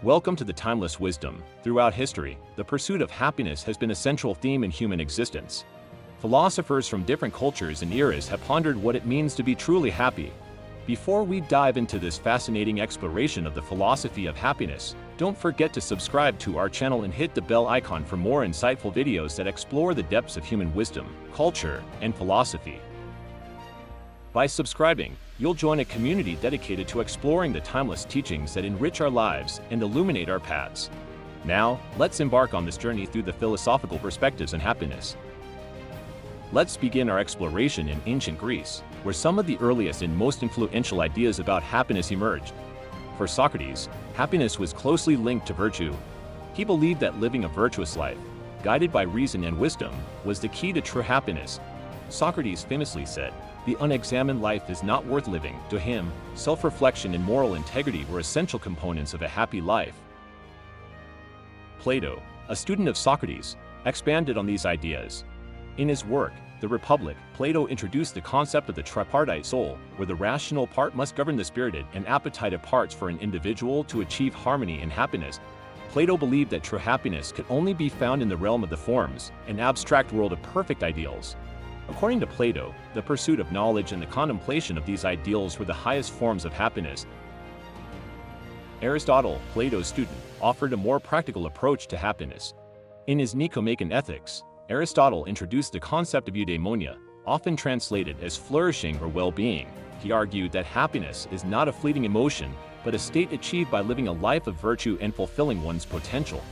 Welcome to the Timeless Wisdom. Throughout history, the pursuit of happiness has been a central theme in human existence. Philosophers from different cultures and eras have pondered what it means to be truly happy. Before we dive into this fascinating exploration of the philosophy of happiness, don't forget to subscribe to our channel and hit the bell icon for more insightful videos that explore the depths of human wisdom, culture, and philosophy. By subscribing, you'll join a community dedicated to exploring the timeless teachings that enrich our lives and illuminate our paths. Now, let's embark on this journey through the philosophical perspectives on happiness. Let's begin our exploration in ancient Greece, where some of the earliest and most influential ideas about happiness emerged. For Socrates, happiness was closely linked to virtue. He believed that living a virtuous life, guided by reason and wisdom, was the key to true happiness. Socrates famously said, "The unexamined life is not worth living." To him, self-reflection and moral integrity were essential components of a happy life. Plato, a student of Socrates, expanded on these ideas. In his work, The Republic, Plato introduced the concept of the tripartite soul, where the rational part must govern the spirited and appetitive parts for an individual to achieve harmony and happiness. Plato believed that true happiness could only be found in the realm of the forms, an abstract world of perfect ideals. According to Plato, the pursuit of knowledge and the contemplation of these ideals were the highest forms of happiness. Aristotle, Plato's student, offered a more practical approach to happiness. In his Nicomachean Ethics, Aristotle introduced the concept of eudaimonia, often translated as flourishing or well-being. He argued that happiness is not a fleeting emotion, but a state achieved by living a life of virtue and fulfilling one's potential.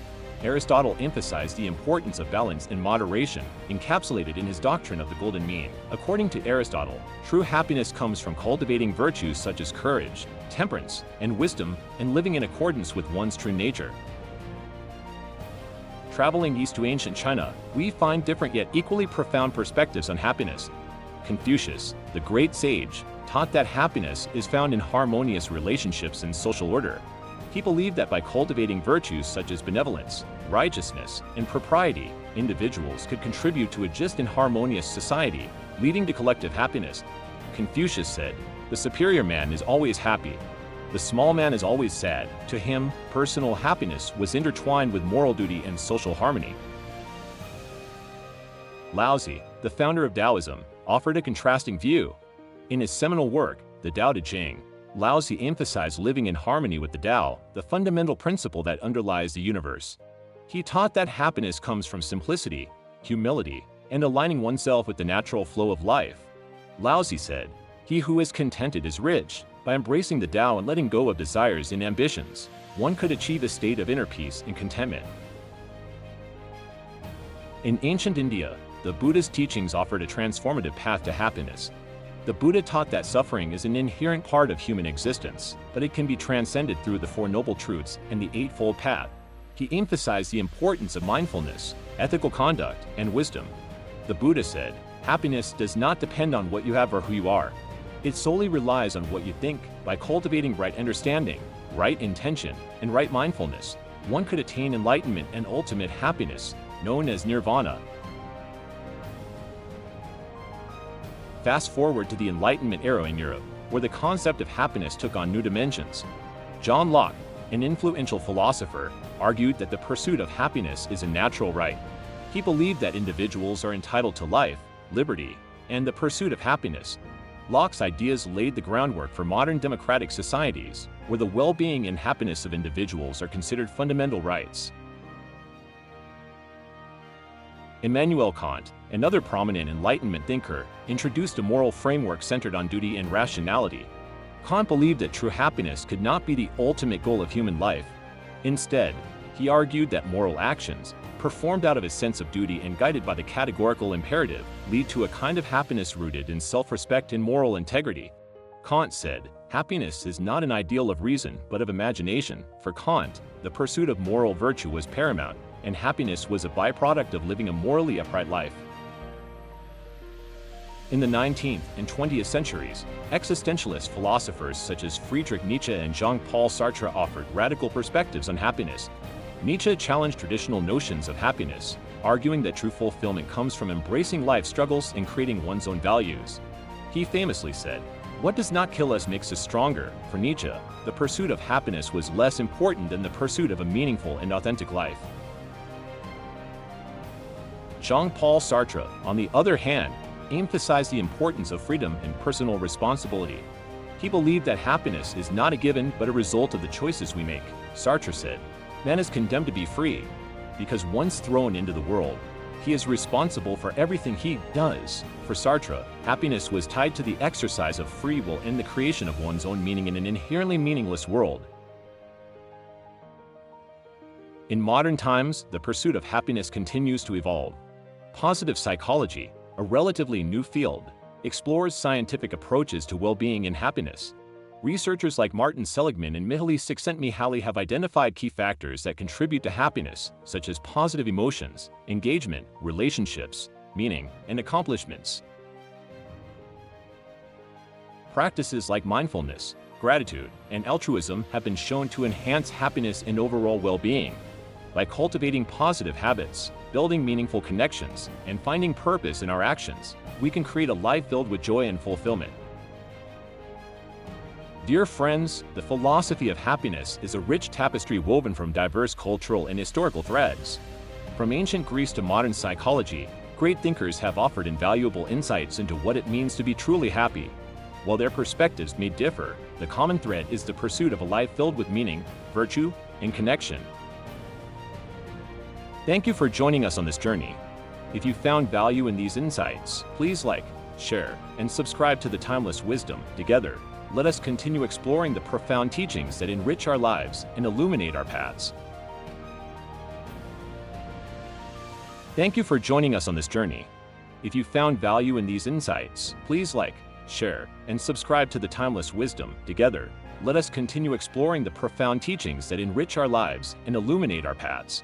Aristotle emphasized the importance of balance and moderation, encapsulated in his doctrine of the golden mean. According to Aristotle, true happiness comes from cultivating virtues such as courage, temperance, and wisdom, and living in accordance with one's true nature. Traveling east to ancient China, we find different yet equally profound perspectives on happiness. Confucius, the great sage, taught that happiness is found in harmonious relationships and social order. He believed that by cultivating virtues such as benevolence, righteousness, and propriety, individuals could contribute to a just and harmonious society, leading to collective happiness. Confucius said, "The superior man is always happy. The small man is always sad." To him, personal happiness was intertwined with moral duty and social harmony. Laozi, the founder of Taoism, offered a contrasting view. In his seminal work, the Tao Te Ching, Laozi emphasized living in harmony with the Tao, the fundamental principle that underlies the universe. He taught that happiness comes from simplicity, humility, and aligning oneself with the natural flow of life. Laozi said, "He who is contented is rich." By embracing the Tao and letting go of desires and ambitions, one could achieve a state of inner peace and contentment. In ancient India, the Buddha's teachings offered a transformative path to happiness. The Buddha taught that suffering is an inherent part of human existence, but it can be transcended through the Four Noble Truths and the Eightfold Path. He emphasized the importance of mindfulness, ethical conduct, and wisdom. The Buddha said, "Happiness does not depend on what you have or who you are. It solely relies on what you think. By cultivating right understanding, right intention, and right mindfulness, one could attain enlightenment and ultimate happiness, known as nirvana." Fast forward to the Enlightenment era in Europe, where the concept of happiness took on new dimensions. John Locke, an influential philosopher, argued that the pursuit of happiness is a natural right. He believed that individuals are entitled to life, liberty, and the pursuit of happiness. Locke's ideas laid the groundwork for modern democratic societies, where the well-being and happiness of individuals are considered fundamental rights. Immanuel Kant, another prominent Enlightenment thinker, introduced a moral framework centered on duty and rationality. Kant believed that true happiness could not be the ultimate goal of human life. Instead, he argued that moral actions, performed out of a sense of duty and guided by the categorical imperative, lead to a kind of happiness rooted in self-respect and moral integrity. Kant said, "Happiness is not an ideal of reason but of imagination." For Kant, the pursuit of moral virtue was paramount, and happiness was a byproduct of living a morally upright life. In the 19th and 20th centuries, existentialist philosophers such as Friedrich Nietzsche and Jean-Paul Sartre offered radical perspectives on happiness. Nietzsche challenged traditional notions of happiness, arguing that true fulfillment comes from embracing life's struggles and creating one's own values. He famously said, What does not kill us makes us stronger. For Nietzsche, the pursuit of happiness was less important than the pursuit of a meaningful and authentic life. Jean-Paul Sartre, on the other hand, emphasized the importance of freedom and personal responsibility. He believed that happiness is not a given but a result of the choices we make. Sartre said, "Man is condemned to be free, because once thrown into the world, he is responsible for everything he does." For Sartre, happiness was tied to the exercise of free will and the creation of one's own meaning in an inherently meaningless world. In modern times, the pursuit of happiness continues to evolve. Positive psychology, a relatively new field, explores scientific approaches to well-being and happiness. Researchers like Martin Seligman and Mihaly Csikszentmihalyi have identified key factors that contribute to happiness, such as positive emotions, engagement, relationships, meaning, and accomplishments. Practices like mindfulness, gratitude, and altruism have been shown to enhance happiness and overall well-being. By cultivating positive habits, building meaningful connections, and finding purpose in our actions, we can create a life filled with joy and fulfillment. Dear friends, the philosophy of happiness is a rich tapestry woven from diverse cultural and historical threads. From ancient Greece to modern psychology, great thinkers have offered invaluable insights into what it means to be truly happy. While their perspectives may differ, the common thread is the pursuit of a life filled with meaning, virtue, and connection. Thank you for joining us on this journey. If you found value in these insights, please like, share, and subscribe to the Timeless Wisdom. Together, let us continue exploring the profound teachings that enrich our lives and illuminate our paths. Thank you for joining us on this journey. If you found value in these insights, please like, share, and subscribe to the Timeless Wisdom. Together, let us continue exploring the profound teachings that enrich our lives and illuminate our paths.